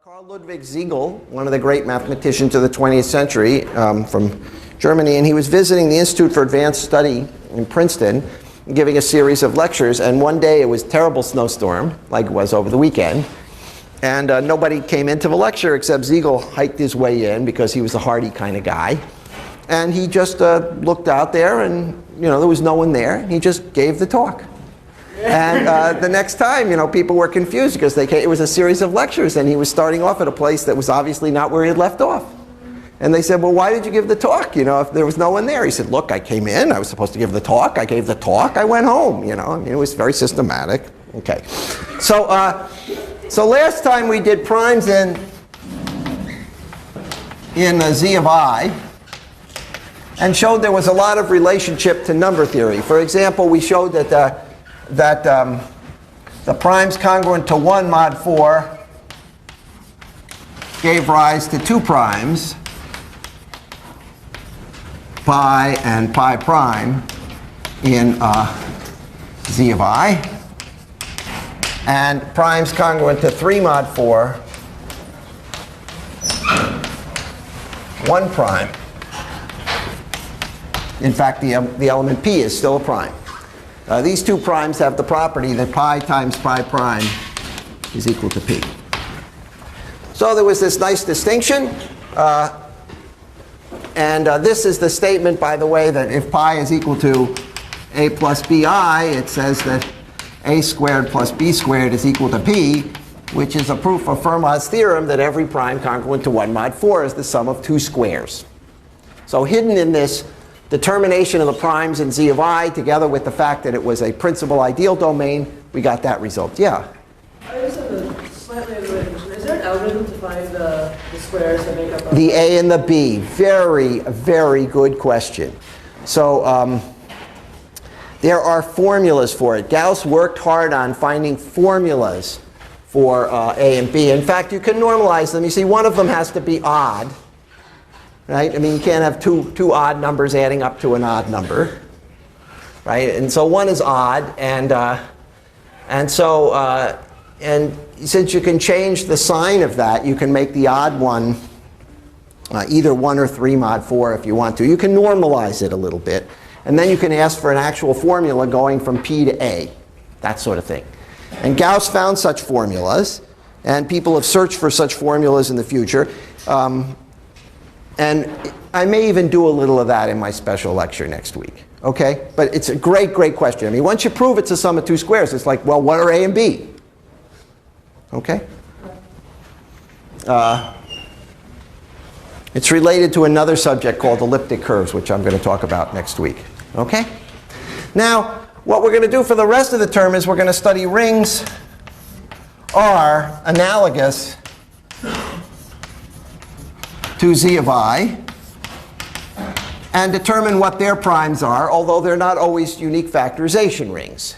Carl Ludwig Siegel, one of the great mathematicians of the 20th century from Germany, and he was visiting the Institute for Advanced Study in Princeton, giving a series of lectures, and one day it was a terrible snowstorm, like it was over the weekend, and nobody came into the lecture except Siegel hiked his way in because he was a hardy kind of guy, and he just looked out there and there was no one there, and he just gave the talk. And the next time, people were confused because it was a series of lectures, and he was starting off at a place that was obviously not where he had left off. And they said, well, why did you give the talk? If there was no one there. He said, look, I came in, I was supposed to give the talk, I gave the talk, I went home. It was very systematic. Okay. So last time we did primes in Z of I, and showed there was a lot of relationship to number theory. For example, we showed that the primes congruent to 1 mod 4 gave rise to 2 primes, pi and pi prime, in Z of I, and primes congruent to 3 mod 4, 1 prime. In fact, the element p is still a prime. These 2 primes have the property that pi times pi prime is equal to p. So there was this nice distinction. And this is the statement, by the way, that if pi is equal to a plus bi, it says that a squared plus b squared is equal to p, which is a proof of Fermat's theorem that every prime congruent to 1 mod 4 is the sum of 2 squares. So hidden in this determination of the primes in Z of I, together with the fact that it was a principal ideal domain, we got that result. Yeah? I just have a slightly other question. Is there an algorithm to find the squares that make up the A and the B? Very, very good question. So there are formulas for it. Gauss worked hard on finding formulas for A and B. In fact, you can normalize them. You see, one of them has to be odd. Right? I mean, you can't have two odd numbers adding up to an odd number, right? And so one is odd, and since you can change the sign of that, you can make the odd one either 1 or 3 mod 4 if you want to. You can normalize it a little bit, and then you can ask for an actual formula going from P to A, that sort of thing. And Gauss found such formulas, and people have searched for such formulas in the future. And I may even do a little of that in my special lecture next week. Okay? But it's a great, great question. I mean, once you prove it's a sum of 2 squares, it's like, well, what are A and B? Okay? It's related to another subject called elliptic curves, which I'm going to talk about next week. Okay? Now, what we're going to do for the rest of the term is we're going to study rings R analogous to Z of I, and determine what their primes are, although they're not always unique factorization rings.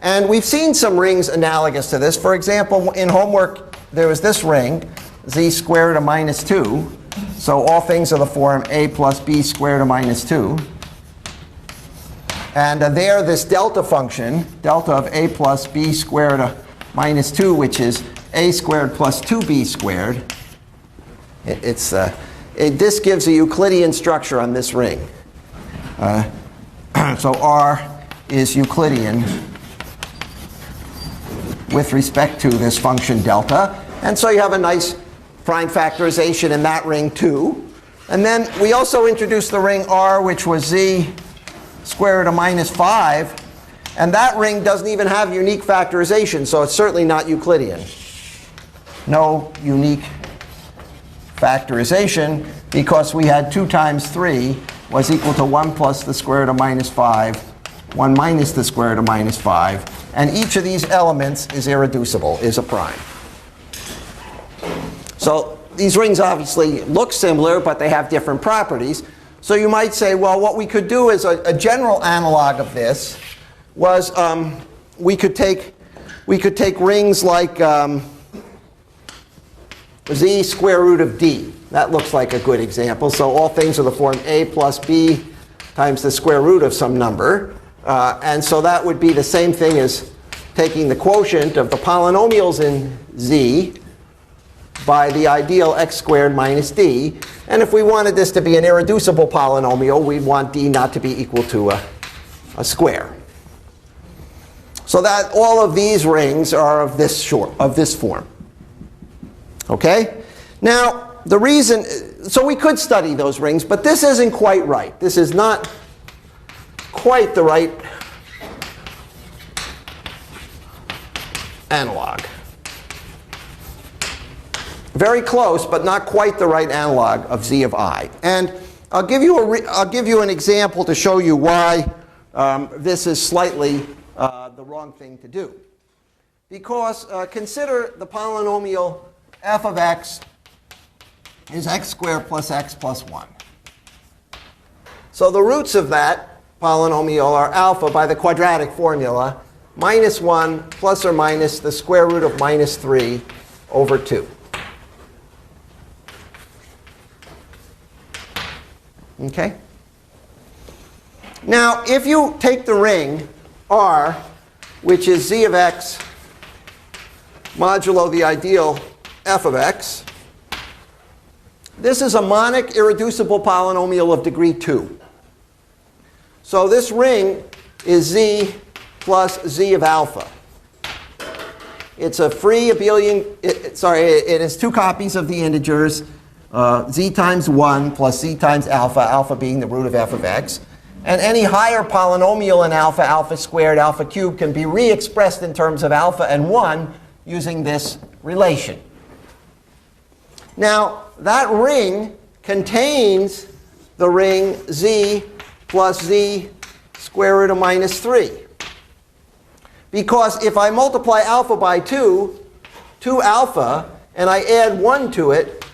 And we've seen some rings analogous to this. For example, in homework, there was this ring, z squared to minus 2. So all things are the form a plus b squared to minus 2. And there, this delta function, delta of a plus b squared to minus 2, which is a squared plus 2b squared, this gives a Euclidean structure on this ring. So R is Euclidean with respect to this function delta. And so you have a nice prime factorization in that ring too. And then we also introduced the ring R, which was z squared to minus 5. And that ring doesn't even have unique factorization, so it's certainly not Euclidean. No unique factorization, because we had 2 times 3 was equal to 1 plus the square root of minus 5, 1 minus the square root of minus 5. And each of these elements is irreducible, is a prime. So these rings obviously look similar, but they have different properties. So you might say, well, what we could do is a general analog of this was we could take rings like z square root of d. That looks like a good example. So all things are the form a plus b times the square root of some number. And so that would be the same thing as taking the quotient of the polynomials in Z by the ideal x squared minus d. And if we wanted this to be an irreducible polynomial, we'd want d not to be equal to a square. So that all of these rings are of this form. Okay? Now, the reason, so we could study those rings, but this isn't quite right. This is not quite the right analog. Very close, but not quite the right analog of z of I. And I'll give you an example to show you why this is slightly the wrong thing to do. Because consider the polynomial f of x is x squared plus x plus 1. So the roots of that polynomial are alpha by the quadratic formula, minus 1 plus or minus the square root of minus 3 over 2. Okay? Now, if you take the ring R, which is z of x modulo the ideal f of x, this is a monic irreducible polynomial of degree 2. So this ring is z plus z of alpha. It's a free abelian, it has two copies of the integers, z times 1 plus z times alpha, alpha being the root of f of x. And any higher polynomial in alpha, alpha squared, alpha cubed, can be re-expressed in terms of alpha and 1 using this relation. Now, that ring contains the ring z plus z square root of minus 3. Because if I multiply alpha by 2 alpha, and I add 1 to it,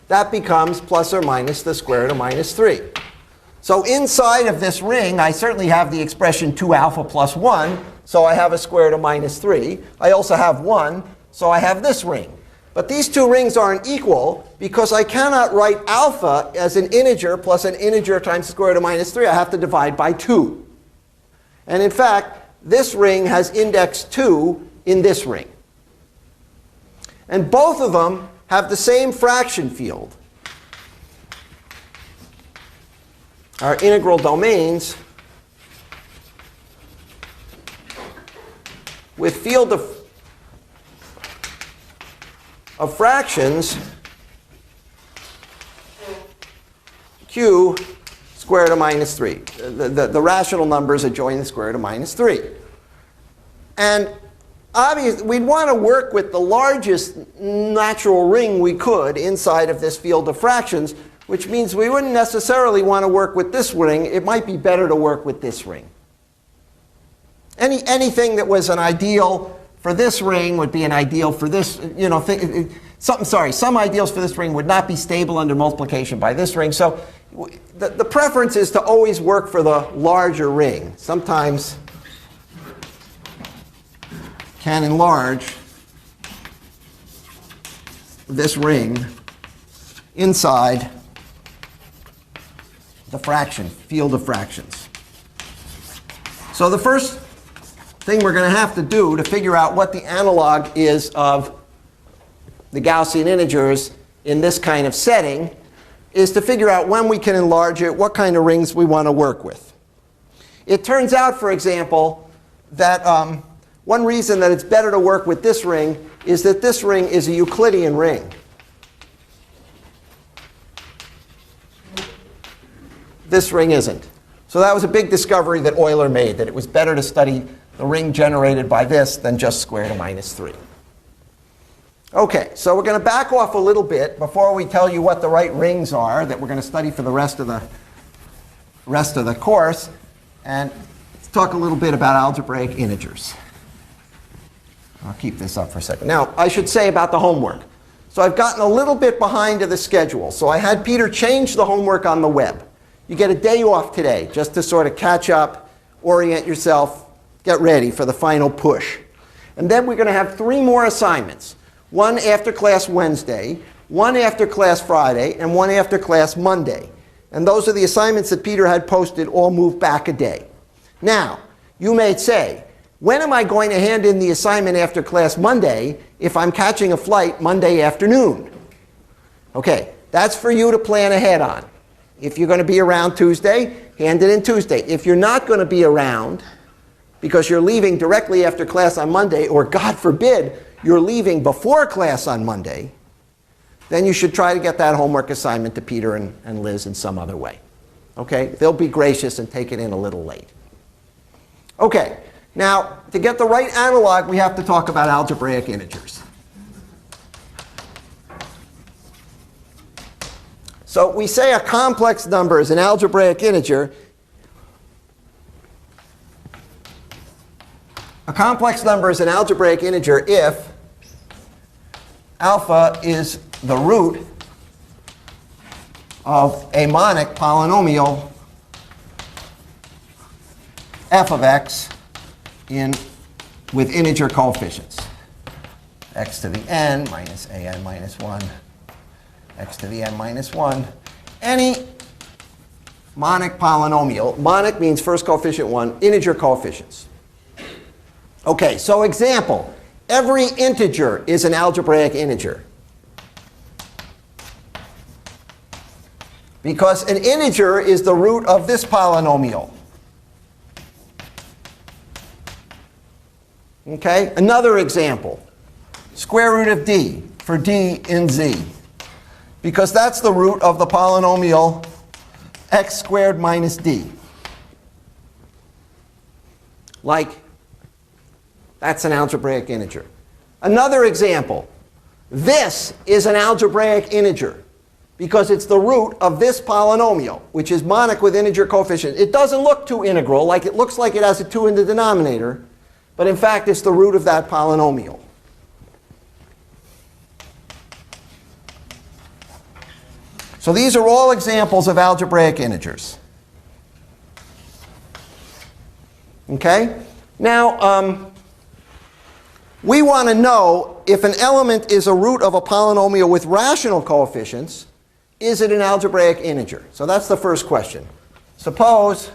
that becomes plus or minus the square root of minus 3. So inside of this ring, I certainly have the expression 2 alpha plus 1, so I have a square root of minus 3. I also have 1, so I have this ring. But these two rings aren't equal because I cannot write alpha as an integer plus an integer times the square root of minus 3. I have to divide by 2. And in fact, this ring has index 2 in this ring. And both of them have the same fraction field. Our integral domains with field of fractions q square root of minus 3. The rational numbers adjoin the square root of minus 3. And obviously, we'd want to work with the largest natural ring we could inside of this field of fractions, which means we wouldn't necessarily want to work with this ring. It might be better to work with this ring. Anything that was an ideal for this ring would be an ideal for this, some ideals for this ring would not be stable under multiplication by this ring. So the preference is to always work for the larger ring. Sometimes can enlarge this ring inside the field of fractions. So the first thing we're going to have to do to figure out what the analog is of the Gaussian integers in this kind of setting is to figure out when we can enlarge it, what kind of rings we want to work with. It turns out, for example, that one reason that it's better to work with this ring is that this ring is a Euclidean ring. This ring isn't. So that was a big discovery that Euler made, that it was better to study the ring generated by this than just square root of minus 3. OK, so we're going to back off a little bit before we tell you what the right rings are that we're going to study for the rest of the course. And let's talk a little bit about algebraic integers. I'll keep this up for a second. Now, I should say about the homework. So I've gotten a little bit behind to the schedule. So I had Peter change the homework on the web. You get a day off today just to sort of catch up, orient yourself, get ready for the final push. And then we're going to have 3 more assignments. One after class Wednesday, one after class Friday, and one after class Monday. And those are the assignments that Peter had posted, all moved back a day. Now, you may say, When am I going to hand in the assignment after class Monday if I'm catching a flight Monday afternoon? Okay, that's for you to plan ahead on. If you're going to be around Tuesday, hand it in Tuesday. If you're not going to be around because you're leaving directly after class on Monday, or God forbid, you're leaving before class on Monday, then you should try to get that homework assignment to Peter and Liz in some other way. Okay? They'll be gracious and take it in a little late. Okay, now to get the right analog, we have to talk about algebraic integers. So we say a complex number is an algebraic integer. A complex number is an algebraic integer if alpha is the root of a monic polynomial f of x with integer coefficients. X to the n minus an minus 1, x to the n minus 1. Any monic polynomial. Monic means first coefficient 1, integer coefficients. Okay, so example. Every integer is an algebraic integer. Because an integer is the root of this polynomial. Okay, another example. Square root of d for d in z. Because that's the root of the polynomial x squared minus d. Like, that's an algebraic integer. Another example. This is an algebraic integer because it's the root of this polynomial, which is monic with integer coefficient. It doesn't look too integral, like it looks like it has a 2 in the denominator, but in fact it's the root of that polynomial. So these are all examples of algebraic integers. Okay? Now, we want to know if an element is a root of a polynomial with rational coefficients, is it an algebraic integer? So that's the first question. Suppose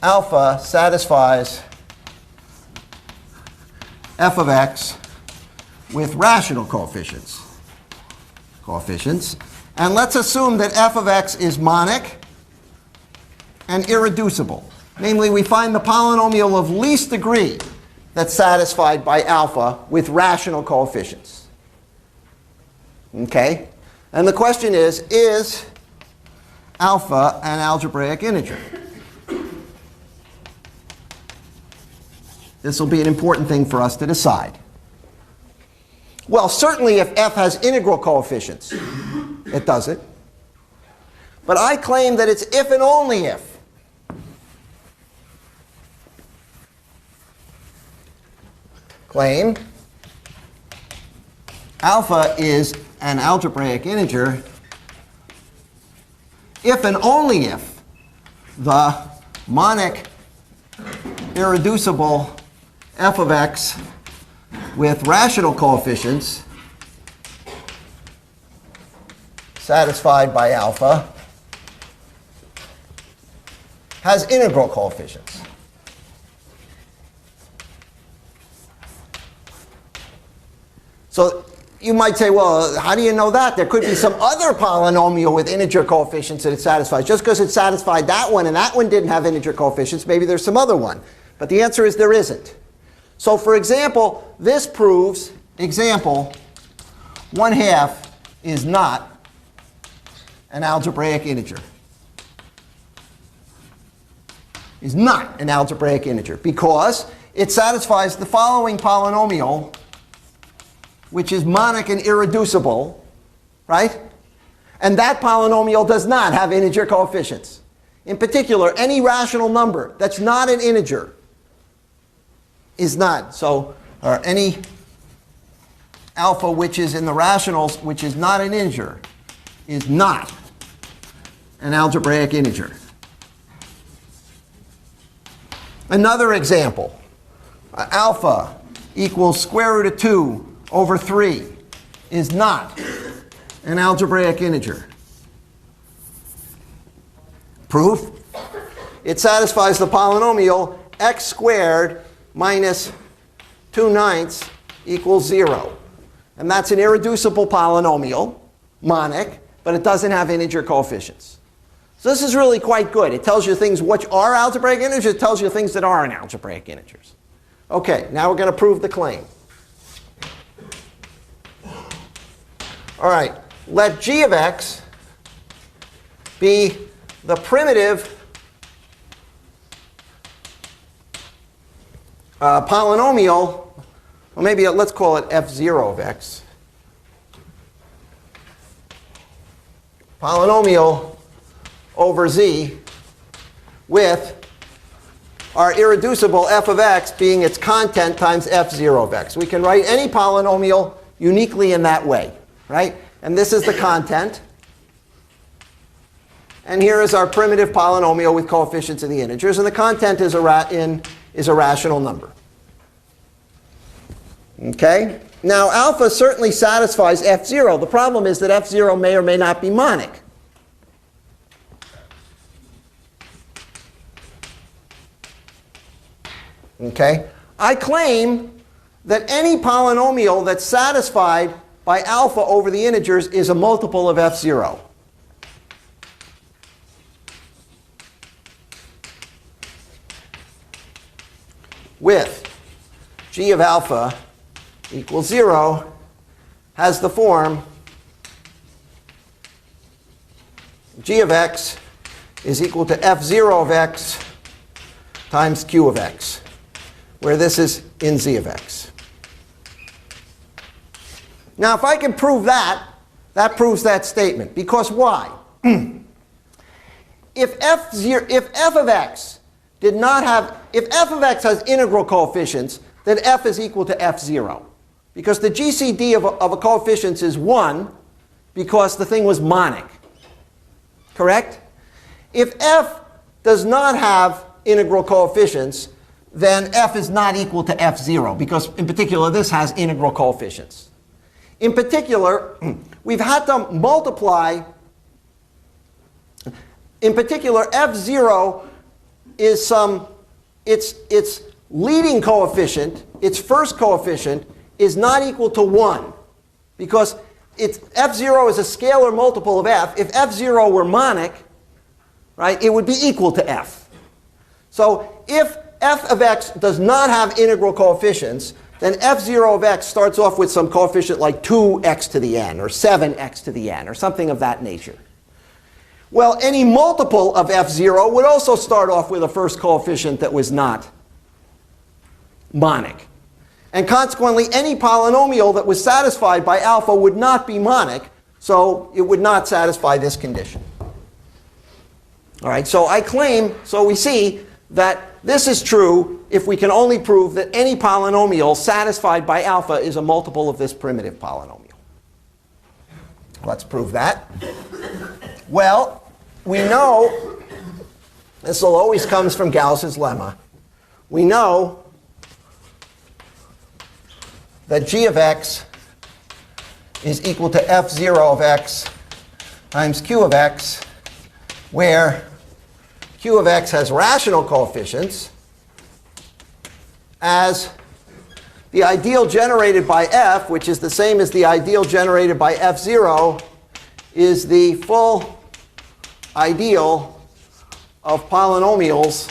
alpha satisfies f of x with rational coefficients. And let's assume that f of x is monic and irreducible. Namely, we find the polynomial of least degree that's satisfied by alpha with rational coefficients. Okay? And the question is alpha an algebraic integer? This will be an important thing for us to decide. Well, certainly if f has integral coefficients, it does it. But I claim that it's if and only if. Claim alpha is an algebraic integer if and only if the monic irreducible f of x with rational coefficients satisfied by alpha has integral coefficients. So you might say, well, how do you know that? There could be some other polynomial with integer coefficients that it satisfies. Just because it satisfied that one and that one didn't have integer coefficients, maybe there's some other one. But the answer is there isn't. So for example, this proves, example, 1/2 is not an algebraic integer. Is not an algebraic integer because it satisfies the following polynomial, which is monic and irreducible, right? And that polynomial does not have integer coefficients. In particular, any rational number that's not an integer is not. So, or any alpha which is in the rationals, which is not an integer, is not an algebraic integer. Another example. Alpha equals square root of 2 over 3 is not an algebraic integer. Proof? It satisfies the polynomial x squared minus 2/9 equals 0. And that's an irreducible polynomial, monic, but it doesn't have integer coefficients. So this is really quite good. It tells you things which are algebraic integers. It tells you things that aren't algebraic integers. OK, now we're going to prove the claim. All right, let g of x be the primitive polynomial, or maybe let's call it f0 of x. Polynomial over z with our irreducible f of x being its content times f0 of x. We can write any polynomial uniquely in that way, right? And this is the content. And here is our primitive polynomial with coefficients in the integers. And the content is a rational number. OK? Now, alpha certainly satisfies f0. The problem is that f0 may or may not be monic. OK? I claim that any polynomial that's satisfied by alpha over the integers is a multiple of f0. With g of alpha equals 0 has the form g of x is equal to f0 of x times q of x, where this is in z of x. Now, if I can prove that, that proves that statement. Because why? If f of x did not have, if f of x has integral coefficients, then f is equal to f0. Because the GCD of a coefficient is 1 because the thing was monic. Correct? If f does not have integral coefficients, then f is not equal to f0, because in particular this has integral coefficients. In particular, we've had to multiply. In particular, f0 is its leading coefficient, its first coefficient, is not equal to 1. Because f0 is a scalar multiple of f. If f0 were monic, right, it would be equal to f. So if f of x does not have integral coefficients, then f0 of x starts off with some coefficient like 2x to the n, or 7x to the n, or something of that nature. Well, any multiple of f0 would also start off with a first coefficient that was not monic. And consequently, any polynomial that was satisfied by alpha would not be monic, so it would not satisfy this condition. All right, so I claim, so we see that this is true if we can only prove that any polynomial satisfied by alpha is a multiple of this primitive polynomial. Let's prove that. Well, we know, this will always comes from Gauss's lemma. We know that g of x is equal to f0 of x times q of x, where q of x has rational coefficients, as the ideal generated by f, which is the same as the ideal generated by f0, is the full ideal of polynomials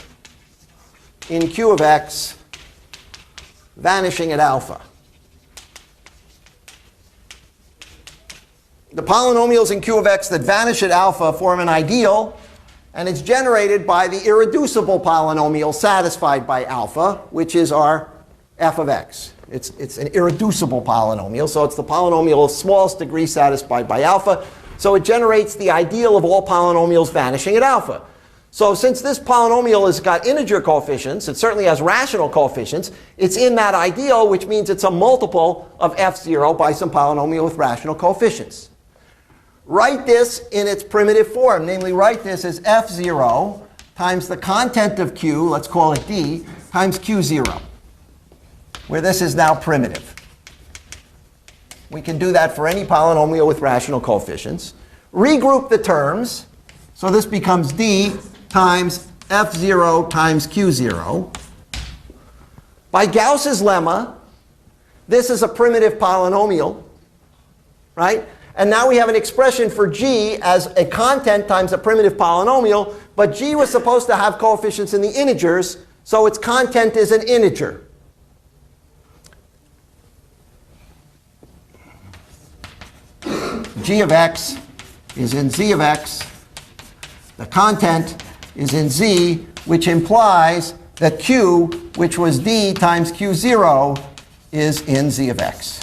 in q of x vanishing at alpha. The polynomials in q of x that vanish at alpha form an ideal, and it's generated by the irreducible polynomial satisfied by alpha, which is our f of x. It's an irreducible polynomial, so it's the polynomial of smallest degree satisfied by alpha. So it generates the ideal of all polynomials vanishing at alpha. So since this polynomial has got integer coefficients, it certainly has rational coefficients, it's in that ideal, which means it's a multiple of f0 by some polynomial with rational coefficients. Write this in its primitive form, namely write this as f0 times the content of q, let's call it d, times q0, where this is now primitive. We can do that for any polynomial with rational coefficients. Regroup the terms, so this becomes d times f0 times q0, By Gauss's lemma, this is a primitive polynomial, right? And now we have an expression for g as a content times a primitive polynomial, but g was supposed to have coefficients in the integers, so its content is an integer. G of x is in z of x. The content is in z, which implies that q, which was d times q0, is in z of x.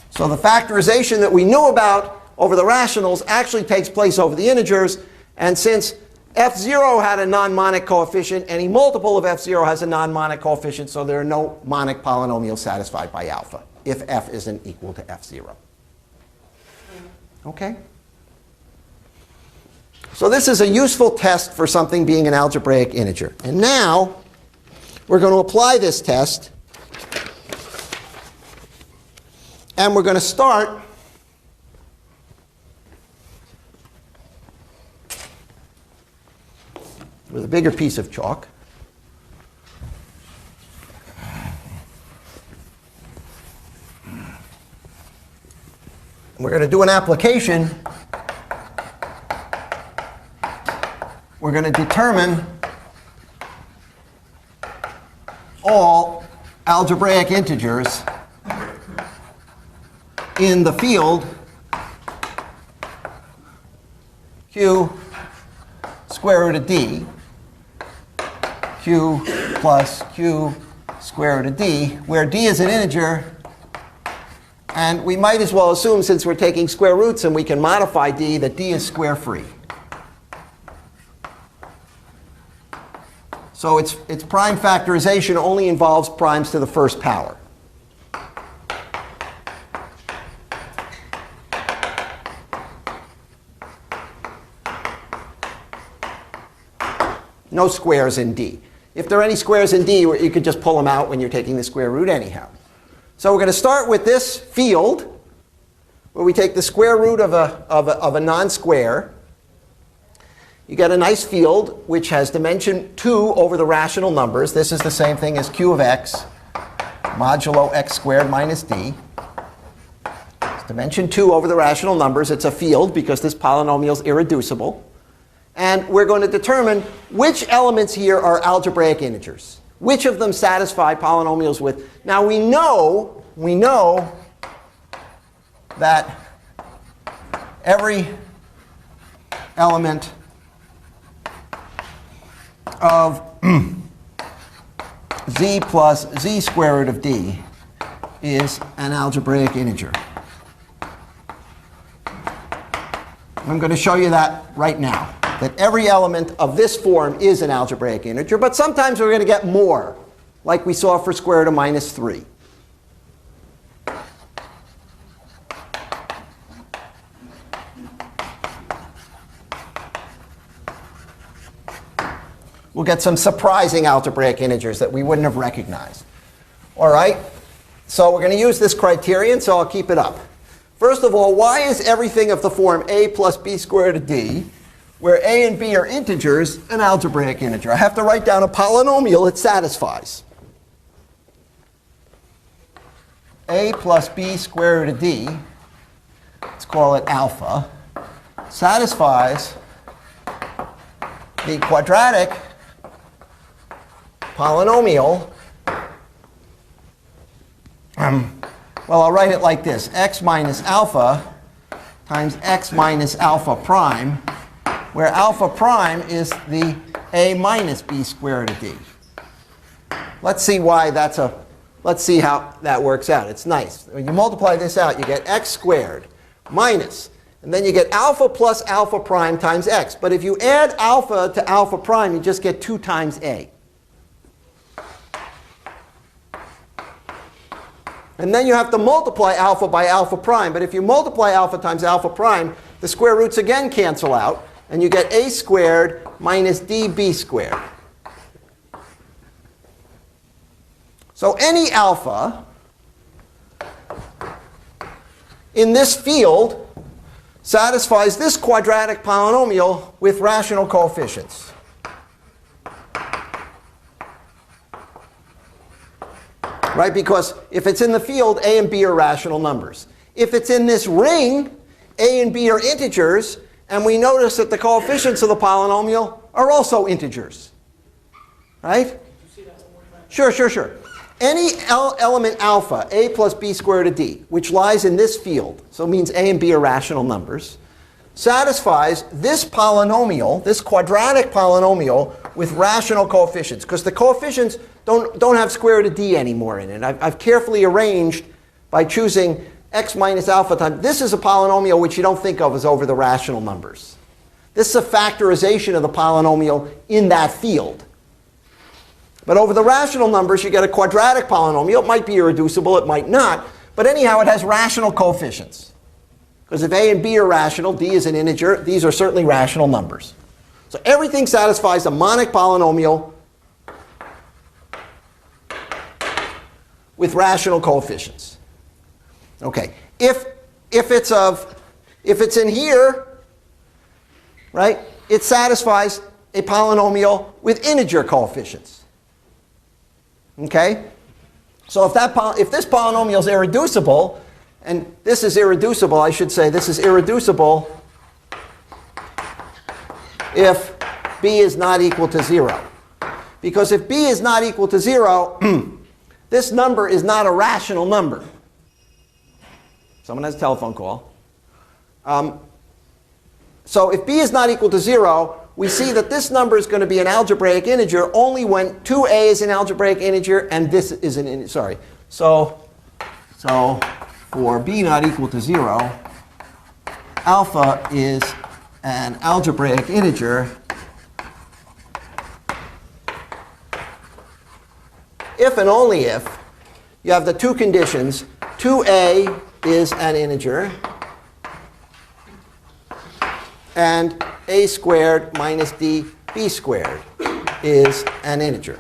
So the factorization that we knew about over the rationals actually takes place over the integers. And since f0 had a non-monic coefficient, any multiple of f0 has a non-monic coefficient, so there are no monic polynomials satisfied by alpha if f isn't equal to f0. Okay? So this is a useful test for something being an algebraic integer. And now we're going to apply this test. And we're going to start with a bigger piece of chalk. We're going to do an application. We're going to determine all algebraic integers in the field q square root of d, q plus q square root of d, where d is an integer. And we might as well assume, since we're taking square roots and we can modify d, that d is square free. So its prime factorization only involves primes to the first power. No squares in d. If there are any squares in d, you could just pull them out when you're taking the square root anyhow. So we're going to start with this field, where we take the square root of a non-square. You get a nice field which has dimension 2 over the rational numbers. This is the same thing as q of x modulo x squared minus d. It's dimension 2 over the rational numbers. It's a field because this polynomial is irreducible. And we're going to determine which elements here are algebraic integers. Which of them satisfy polynomials with... Now we know that every element of z plus z square root of d is an algebraic integer. I'm going to show you that right now, that every element of this form is an algebraic integer, but sometimes we're going to get more, like we saw for square root of minus 3. We'll get some surprising algebraic integers that we wouldn't have recognized. All right? So we're going to use this criterion, so I'll keep it up. First of all, why is everything of the form a plus b squared of d, where a and b are integers, an algebraic integer? I have to write down a polynomial it satisfies. A plus b squared root of d, let's call it alpha, satisfies the quadratic polynomial. Well, I'll write it like this. X minus alpha times x minus alpha prime, where alpha prime is the a minus b squared of d. Let's see let's see how that works out. It's nice. When you multiply this out, you get x squared minus, and then you get alpha plus alpha prime times x. But if you add alpha to alpha prime, you just get 2 times a. And then you have to multiply alpha by alpha prime. But if you multiply alpha times alpha prime, the square roots again cancel out, and you get a squared minus db squared. So any alpha in this field satisfies this quadratic polynomial with rational coefficients. right? Because if it's in the field, a and b are rational numbers. If it's in this ring, a and b are integers, and we notice that the coefficients of the polynomial are also integers, right? Sure. Any element alpha, a plus b squared to d, which lies in this field, so it means a and b are rational numbers, satisfies this polynomial, this quadratic polynomial, with rational coefficients, because the coefficients don't have square root of d anymore in it. I've carefully arranged by choosing x minus alpha times. This is a polynomial which you don't think of as over the rational numbers. This is a factorization of the polynomial in that field. But over the rational numbers, you get a quadratic polynomial. It might be irreducible, it might not. But anyhow, it has rational coefficients. Because if a and b are rational, d is an integer, these are certainly rational numbers. So everything satisfies a monic polynomial with rational coefficients. Okay, if it's in here, right, it satisfies a polynomial with integer coefficients. Okay, so if this polynomial is irreducible, and this is irreducible, I should say this is irreducible if b is not equal to 0. Because if b is not equal to 0, this number is not a rational number. Someone has a telephone call. So if b is not equal to 0, we see that this number is going to be an algebraic integer only when 2a is an algebraic integer and this is an integer. Sorry. So for b not equal to 0, alpha is an algebraic integer if and only if you have the two conditions: 2a is an integer and a squared minus d b squared is an integer.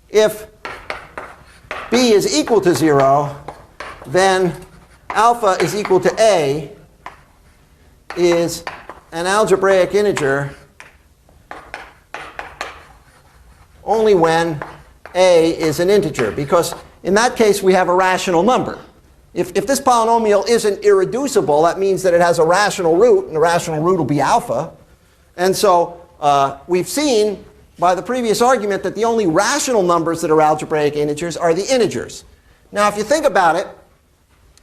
If b is equal to 0, then alpha is equal to a is an algebraic integer only when a is an integer, because in that case we have a rational number. If this polynomial isn't irreducible, that means that it has a rational root, and the rational root will be alpha. And so we've seen by the previous argument that the only rational numbers that are algebraic integers are the integers. Now if you think about it,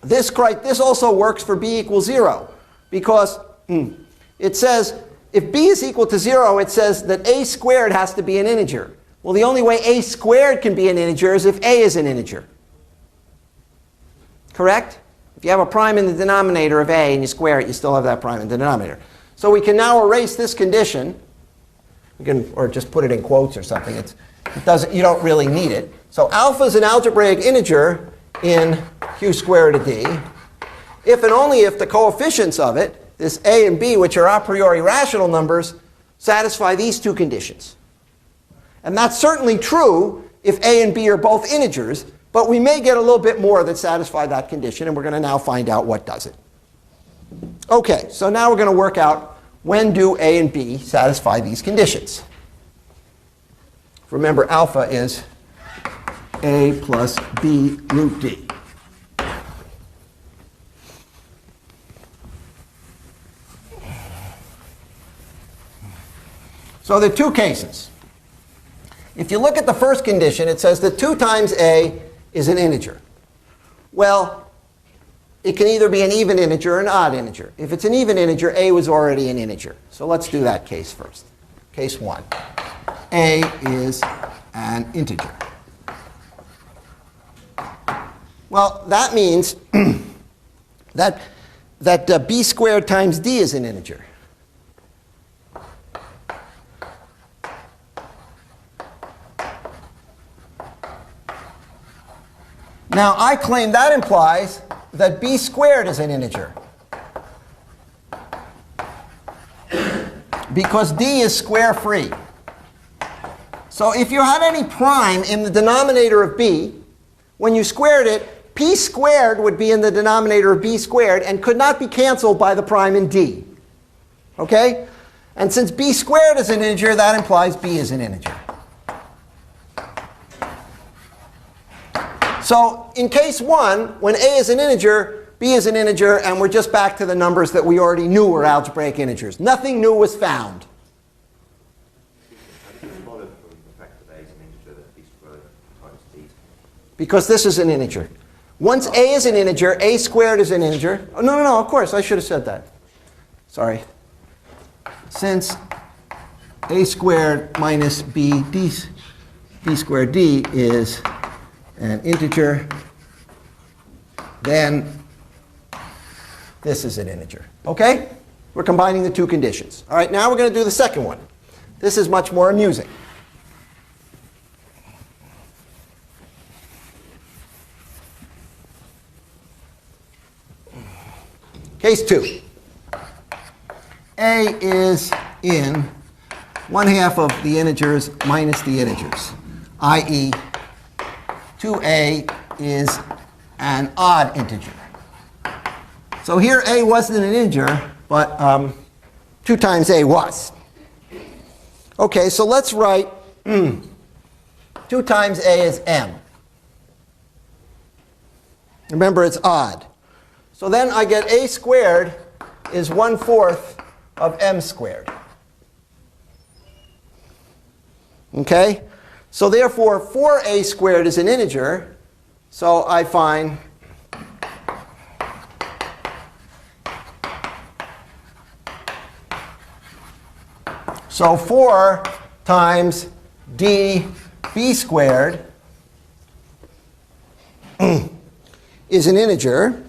this also works for b equals 0, because it says if b is equal to 0, it says that a squared has to be an integer. Well, the only way a squared can be an integer is if a is an integer. Correct? If you have a prime in the denominator of a and you square it, you still have that prime in the denominator. So we can now erase this condition. We can, or just put it in quotes or something. You don't really need it. So alpha is an algebraic integer in q squared to d if and only if the coefficients of it, this a and b, which are a priori rational numbers, satisfy these two conditions. And that's certainly true if a and b are both integers, but we may get a little bit more that satisfy that condition, and we're going to now find out what does it. Okay, so now we're going to work out when do a and b satisfy these conditions. Remember, alpha is a plus b root d. So there are two cases. If you look at the first condition, it says that 2 times a is an integer. Well, it can either be an even integer or an odd integer. If it's an even integer, a was already an integer. So let's do that case first. Case 1. A is an integer. Well, that means that b squared times d is an integer. Now, I claim that implies that b squared is an integer, because d is square free. So if you had any prime in the denominator of b, when you squared it, p squared would be in the denominator of b squared and could not be canceled by the prime in d. Okay? And since b squared is an integer, that implies b is an integer. So in case 1, when a is an integer, b is an integer, and we're just back to the numbers that we already knew were algebraic integers. Nothing new was found. Because this is an integer. Once a is an integer, a squared is an integer. Oh, no, of course, I should have said that. Sorry. Since a squared minus b squared d is an integer, then this is an integer. Okay? We're combining the two conditions. All right, now we're going to do the second one. This is much more amusing. Case 2. A is in 1/2 of the integers minus the integers, i.e. 2a is an odd integer. So here a wasn't an integer, but 2 times a was. Okay, so let's write 2 times a is m. Remember, it's odd. So then I get a squared is 1/4 of m squared. Okay? So therefore, 4a squared is an integer. So I find so 4 times db squared is an integer.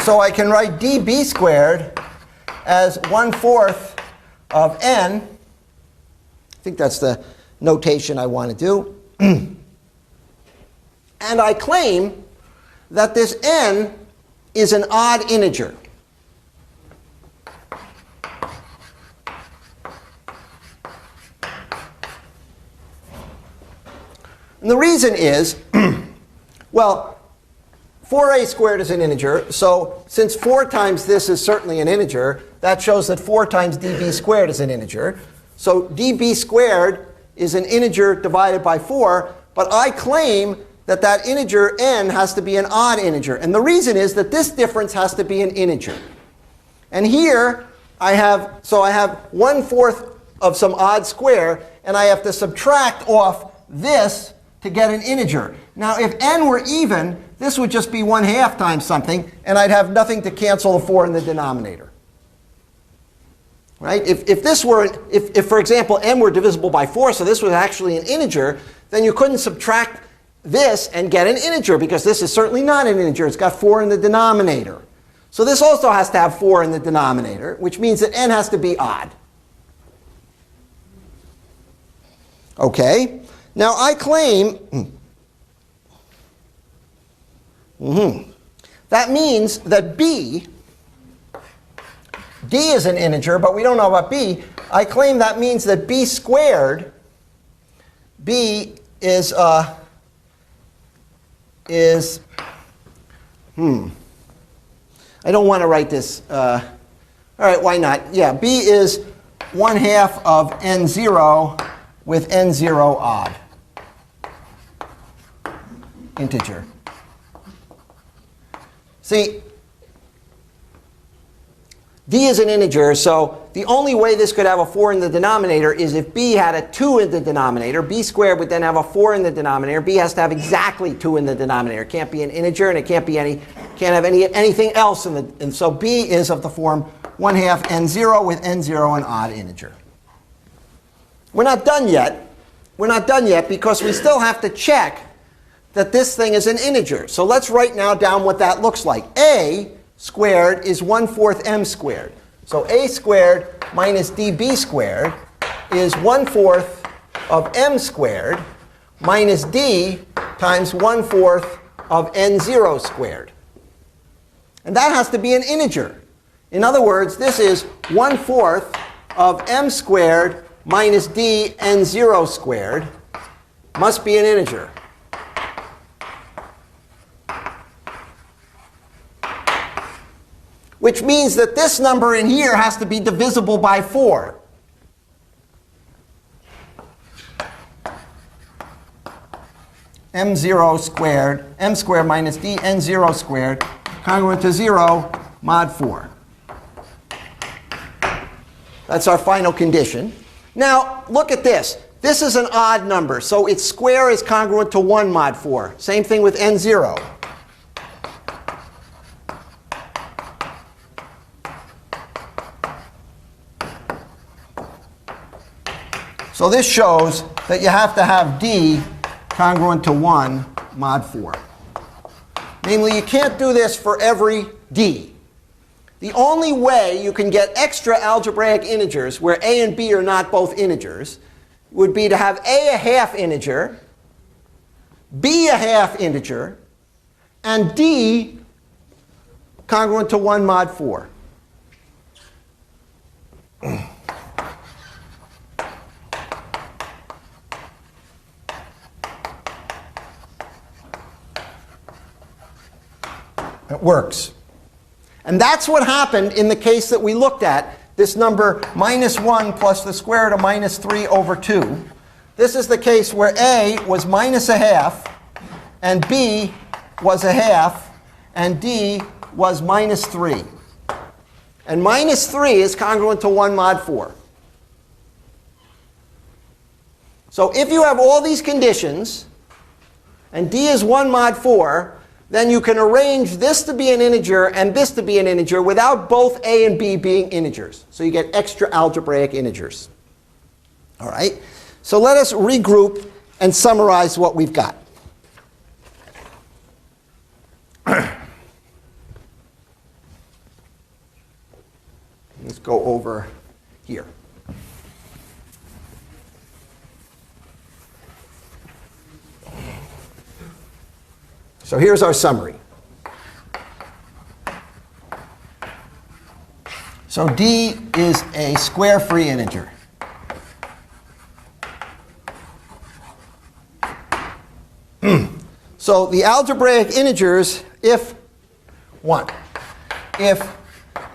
So I can write db squared as 1/4 of n. I think that's the notation I want to do. And I claim that this n is an odd integer. And the reason is, well, 4a squared is an integer, so since 4 times this is certainly an integer, that shows that 4 times db squared is an integer. So db squared is an integer divided by 4, but I claim that that integer n has to be an odd integer. And the reason is that this difference has to be an integer. And here I have 1/4 of some odd square, and I have to subtract off this to get an integer. Now if n were even, this would just be 1/2 times something, and I'd have nothing to cancel the 4 in the denominator. Right? If for example, m were divisible by 4, so this was actually an integer, then you couldn't subtract this and get an integer, because this is certainly not an integer. It's got 4 in the denominator. So this also has to have 4 in the denominator, which means that n has to be odd. Okay? Now I claim that means that d is an integer, but we don't know about b. I claim that means that b squared, b is I don't want to write this. All right, why not? Yeah, b is 1/2 of n0 with n0 odd integer. See, d is an integer, so the only way this could have a 4 in the denominator is if b had a 2 in the denominator. B squared would then have a 4 in the denominator. B has to have exactly 2 in the denominator. It can't be an integer, and it can't have anything else in the. And so b is of the form 1/2 n0 with n0 an odd integer. We're not done yet. We're not done yet because we still have to check that this thing is an integer. So let's write now down what that looks like. A squared is 1/4 m squared. So a squared minus db squared is 1/4 of m squared minus d times 1/4 of n0 squared. And that has to be an integer. In other words, this is 1/4 of m squared minus d n0 squared must be an integer. Which means that this number in here has to be divisible by 4. m0 squared, m squared minus d n0 squared, congruent to 0 mod 4. That's our final condition. Now, look at this. This is an odd number, so its square is congruent to 1 mod 4. Same thing with n0. So this shows that you have to have d congruent to 1 mod 4. Namely, you can't do this for every d. The only way you can get extra algebraic integers where a and b are not both integers would be to have a half integer, b a half integer, and d congruent to 1 mod 4. It works. And that's what happened in the case that we looked at, this number minus 1 plus the square root of minus 3 over 2. This is the case where a was minus a half, and b was a half, and d was minus 3. And minus 3 is congruent to 1 mod 4. So if you have all these conditions, and d is 1 mod 4, then you can arrange this to be an integer and this to be an integer without both a and b being integers. So you get extra algebraic integers. All right? So let us regroup and summarize what we've got. Let's go over here. So here's our summary. So d is a square-free integer. So the algebraic integers, if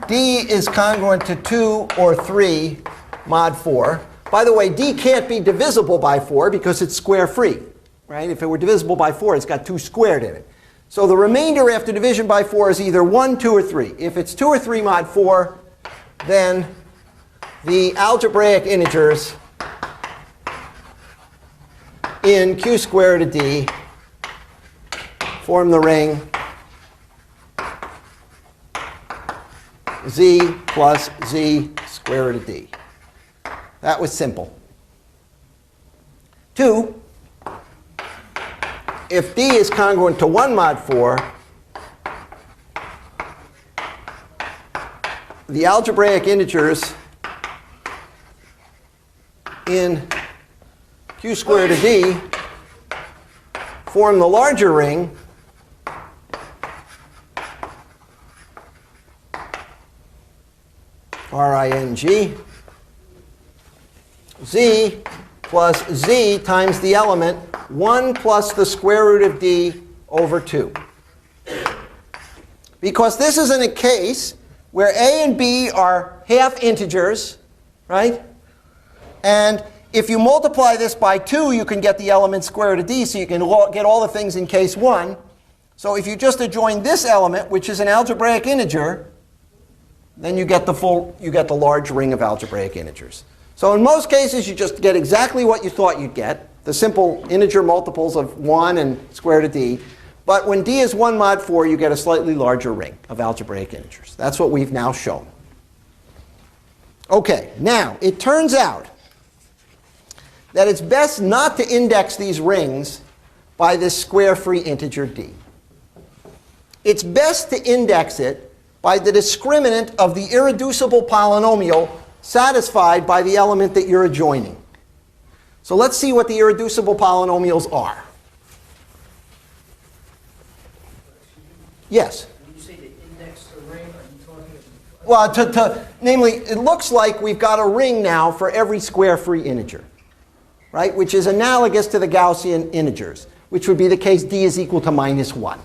d is congruent to 2 or 3 mod 4. By the way, d can't be divisible by 4 because it's square-free. Right? If it were divisible by 4, it's got 2 squared in it. So the remainder after division by 4 is either 1, 2, or 3. If it's 2 or 3 mod 4, then the algebraic integers in q squared of d form the ring z plus z square root of d. That was simple. 2. If d is congruent to 1 mod 4, the algebraic integers in q squared of d form the larger ring ring z plus z times the element 1 plus the square root of d over 2. Because this is in a case where a and b are half integers, right? And if you multiply this by 2, you can get the element square root of d, so you can get all the things in case 1. So if you just adjoin this element, which is an algebraic integer, then you get the large ring of algebraic integers. So in most cases, you just get exactly what you thought you'd get, the simple integer multiples of 1 and square root of d. But when d is 1 mod 4, you get a slightly larger ring of algebraic integers. That's what we've now shown. OK, now it turns out that it's best not to index these rings by this square-free integer d. It's best to index it by the discriminant of the irreducible polynomial satisfied by the element that you're adjoining. So let's see what the irreducible polynomials are. Yes? When you say to index a ring, are you talking about? Well, namely, it looks like we've got a ring now for every square-free integer, right? Which is analogous to the Gaussian integers, which would be the case d is equal to minus 1.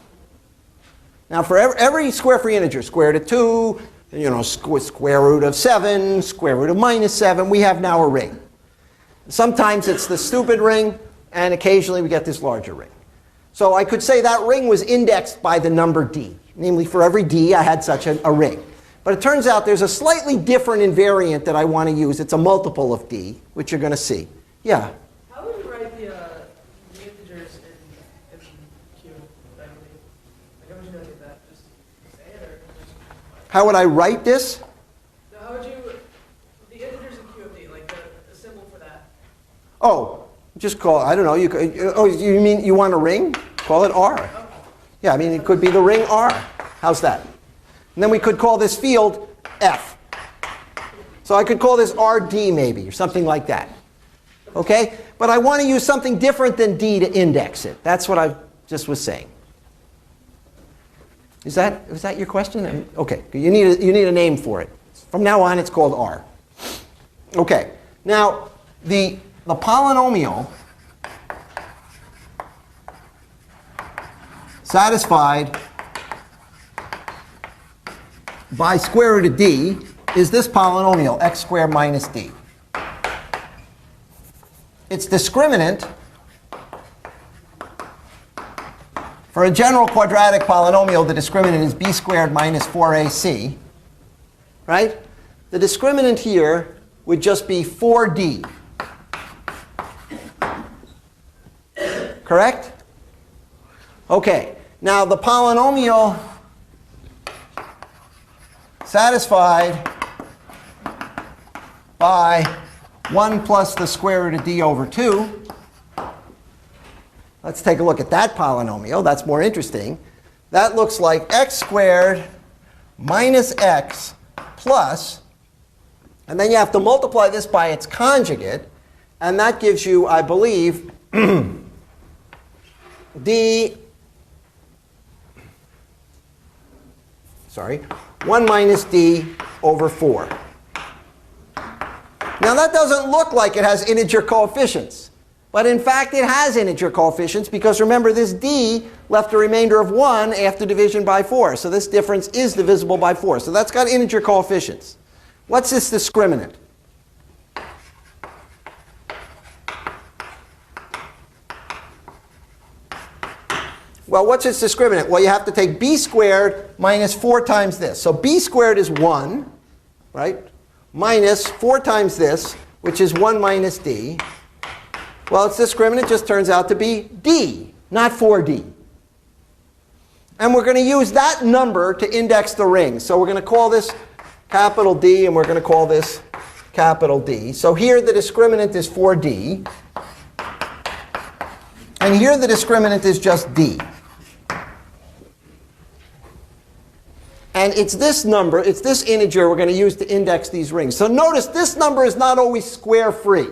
Now, for every square-free integer, square root of 2, square root of 7, square root of minus 7, we have now a ring. Sometimes it's the stupid ring, and occasionally we get this larger ring. So I could say that ring was indexed by the number d. Namely, for every d, I had such a ring. But it turns out there's a slightly different invariant that I want to use. It's a multiple of d, which you're going to see. Yeah? How would you write the integers in Q? Like, how would you get that? Just say it, or just... How would I write this? So how would you, the integers in Q of D, like the symbol for that? Oh, just call, I don't know. Oh, you mean you want a ring? Call it R. Oh. Yeah, I mean, it could be the ring R. How's that? And then we could call this field F. So I could call this RD maybe, or something like that. Okay? But I want to use something different than D to index it. That's what I just was saying. Was that your question? Okay. You need a name for it. From now on, it's called R. Okay. Now, the polynomial satisfied by square root of d is this polynomial, x squared minus d. Its discriminant for a general quadratic polynomial, the discriminant is b squared minus 4ac. Right? The discriminant here would just be 4d. Correct? Okay. Now the polynomial satisfied by 1 plus the square root of d over 2. Let's take a look at that polynomial. That's more interesting. That looks like x squared minus x plus, and then you have to multiply this by its conjugate, and that gives you, I believe, d, 1 minus d over 4. Now that doesn't look like it has integer coefficients. But in fact, it has integer coefficients because remember, this d left a remainder of 1 after division by 4. So this difference is divisible by 4. So that's got integer coefficients. What's this discriminant? Well, what's its discriminant? Well, you have to take b squared minus 4 times this. So b squared is 1, right? Minus 4 times this, which is 1 minus d. Well, its discriminant just turns out to be d, not 4d. And we're going to use that number to index the ring. So we're going to call this capital D, and we're going to call this capital D. So here the discriminant is 4d. And here the discriminant is just d. And it's this number, it's this integer we're going to use to index these rings. So notice this number is not always square free.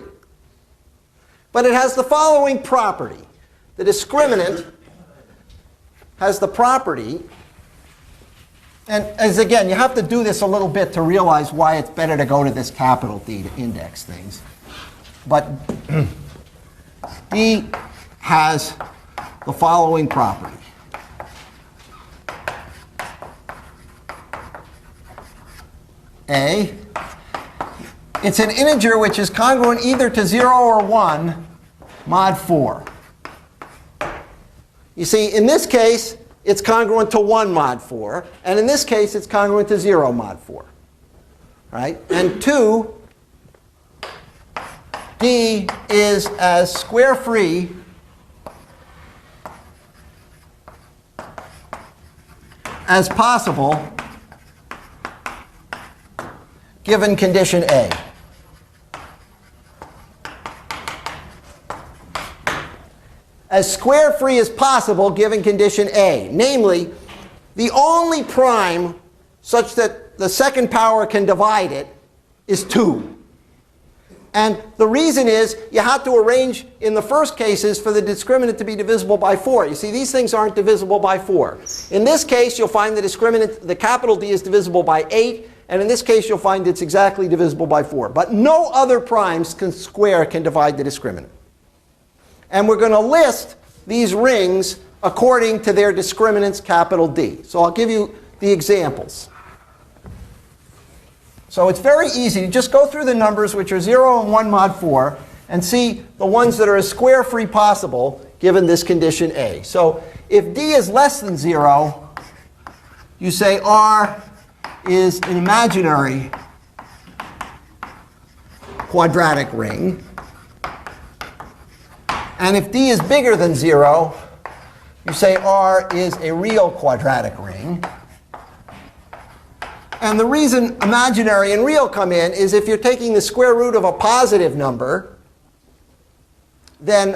But it has the following property. The discriminant has the property, and as again, you have to do this a little bit to realize why it's better to go to this capital D to index things. But D has the following property. A, it's an integer which is congruent either to 0 or 1 mod 4. You see, in this case, it's congruent to 1 mod 4. And in this case, it's congruent to 0 mod 4. Right? And 2, D is as square free as possible given condition A. As square free as possible given condition A. Namely, the only prime such that the second power can divide it is 2. And the reason is you have to arrange in the first cases for the discriminant to be divisible by 4. You see, these things aren't divisible by 4. In this case, you'll find the discriminant, the capital D, is divisible by 8. And in this case, you'll find it's exactly divisible by 4. But no other primes can divide the discriminant. And we're going to list these rings according to their discriminants capital D. So I'll give you the examples. So it's very easy to just go through the numbers, which are 0 and 1 mod 4, and see the ones that are as square free possible given this condition A. So if D is less than 0, you say R is an imaginary quadratic ring. And if D is bigger than 0, you say R is a real quadratic ring. And the reason imaginary and real come in is if you're taking the square root of a positive number, then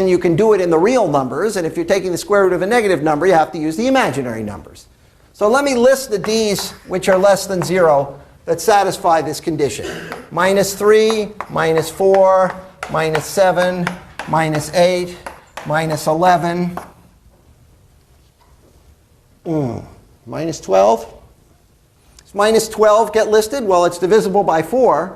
you can do it in the real numbers. And if you're taking the square root of a negative number, you have to use the imaginary numbers. So let me list the D's which are less than 0 that satisfy this condition. -3, -4, -7, -8, -11, -12. Does -12 get listed? Well, it's divisible by 4.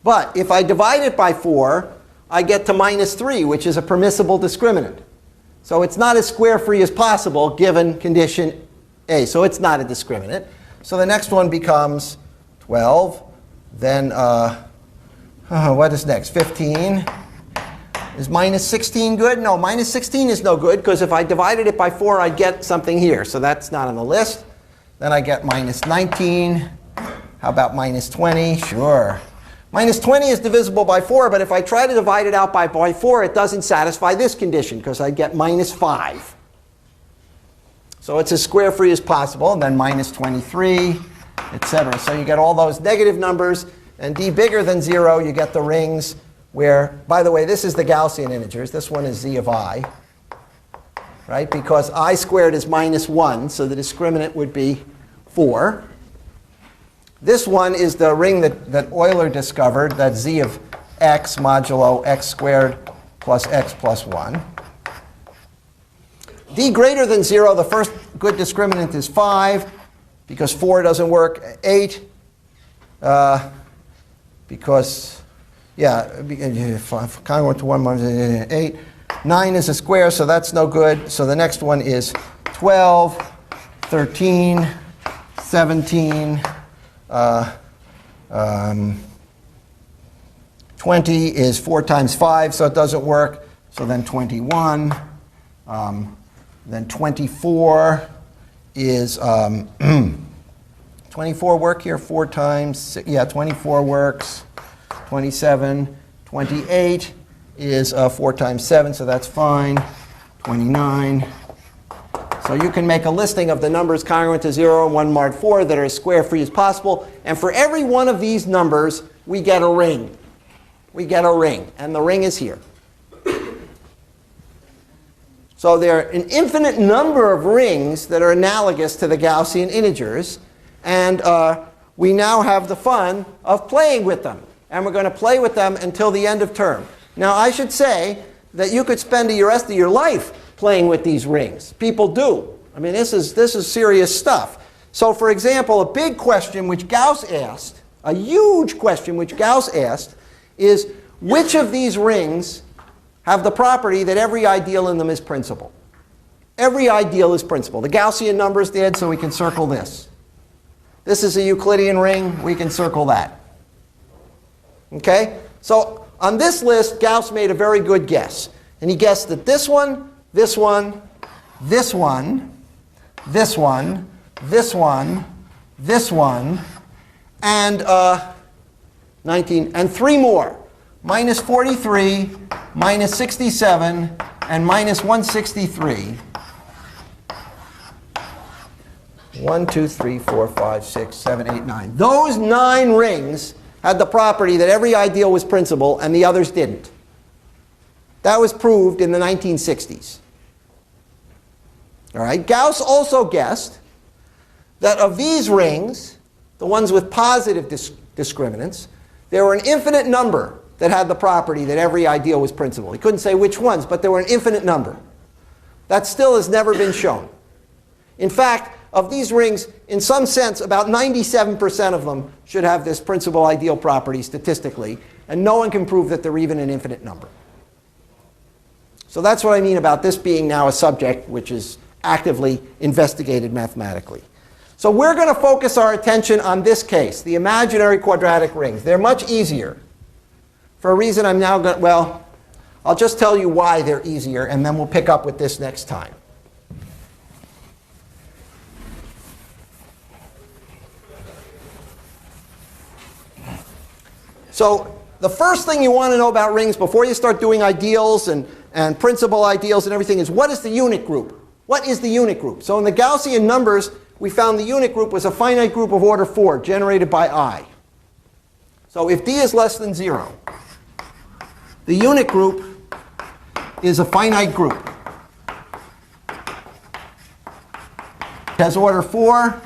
But if I divide it by 4, I get to -3, which is a permissible discriminant. So it's not as square-free as possible given condition A. So it's not a discriminant. So the next one becomes 12. Then what is next? 15. Is -16 good? No, -16 is no good, because if I divided it by 4, I'd get something here. So that's not on the list. Then I get -19. How about -20? Sure. -20 is divisible by 4, but if I try to divide it out by 4, it doesn't satisfy this condition, because I get -5. So it's as square-free as possible. And then -23, etc. So you get all those negative numbers. And D bigger than 0, you get the rings where, by the way, this is the Gaussian integers. This one is Z of I, right? Because I squared is -1, so the discriminant would be 4. This one is the ring that Euler discovered, that's Z of x modulo x squared plus x plus 1. D greater than 0, the first good discriminant is 5, because 4 doesn't work. 8, because, yeah, congruent to 1 8. 9 is a square, so that's no good. So the next one is 12, 13, 17, 20 is 4 times 5, so it doesn't work. So then 21. Then 24 is 24 work here 4 times 6, yeah, 24 works. 27, 28 is 4 times 7, so that's fine. 29. So you can make a listing of the numbers congruent to 0 and 1 mod 4 that are as square-free as possible. And for every one of these numbers, we get a ring. We get a ring, and the ring is here. So there are an infinite number of rings that are analogous to the Gaussian integers. And we now have the fun of playing with them. And we're going to play with them until the end of term. Now, I should say that you could spend the rest of your life playing with these rings. People do. I mean, this is serious stuff. So, for example, a big question which Gauss asked, a huge question which Gauss asked, is which of these rings have the property that every ideal in them is principal? Every ideal is principal. The Gaussian numbers did, so we can circle this. This is a Euclidean ring. We can circle that. Okay? So on this list, Gauss made a very good guess. And he guessed that this one, this one, this one, this one, this one, this one, and 19, and 3 more. -43, -67, and -163. 1, 2, 3, 4, 5, 6, 7, 8, 9. Those 9 rings had the property that every ideal was principal and the others didn't. That was proved in the 1960s. All right. Gauss also guessed that of these rings, the ones with positive discriminants, there were an infinite number that had the property that every ideal was principal. He couldn't say which ones, but there were an infinite number. That still has never been shown. In fact, of these rings, in some sense, about 97% of them should have this principal ideal property statistically, and no one can prove that they're even an infinite number. So that's what I mean about this being now a subject which is actively investigated mathematically. So we're going to focus our attention on this case, the imaginary quadratic rings. They're much easier. For a reason I'm now going to, well, I'll just tell you why they're easier, and then we'll pick up with this next time. So the first thing you want to know about rings before you start doing ideals and principal ideals and everything is, what is the unit group? What is the unit group? So in the Gaussian numbers, we found the unit group was a finite group of order 4 generated by I. So if d is less than 0, the unit group is a finite group. It has order 4,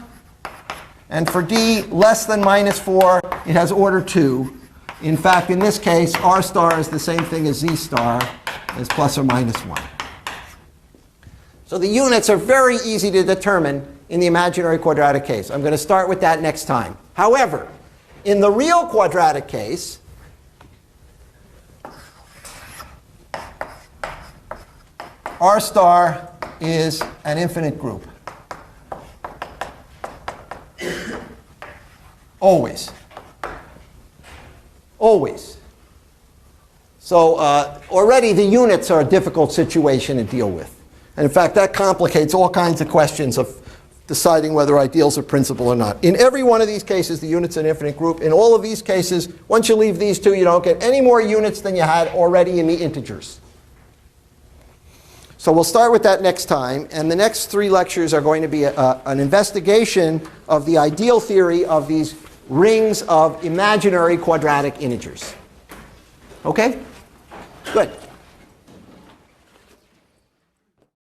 and for d less than minus 4, it has order 2. In fact, in this case, r star is the same thing as z star, as plus or minus 1. So the units are very easy to determine in the imaginary quadratic case. I'm going to start with that next time. However, in the real quadratic case, r star is an infinite group. Always. Always. So already the units are a difficult situation to deal with. And in fact, that complicates all kinds of questions of deciding whether ideals are principal or not. In every one of these cases, the unit's an infinite group. In all of these cases, once you leave these two, you don't get any more units than you had already in the integers. So we'll start with that next time. And the next 3 lectures are going to be an investigation of the ideal theory of these rings of imaginary quadratic integers. Okay? Good.